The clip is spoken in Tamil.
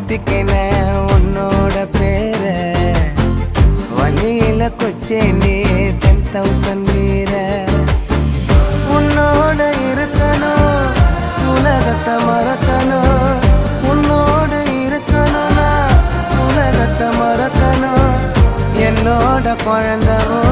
மாத்திக்கின உன்னோட பேர வழியில கொச்சேண்டி 10,000 வீர உன்னோட இருக்கணும் உலகத்தை மறக்கணும் உன்னோடு இருக்கணும்னா உலகத்தை மறக்கணும் என்னோட குழந்தவோ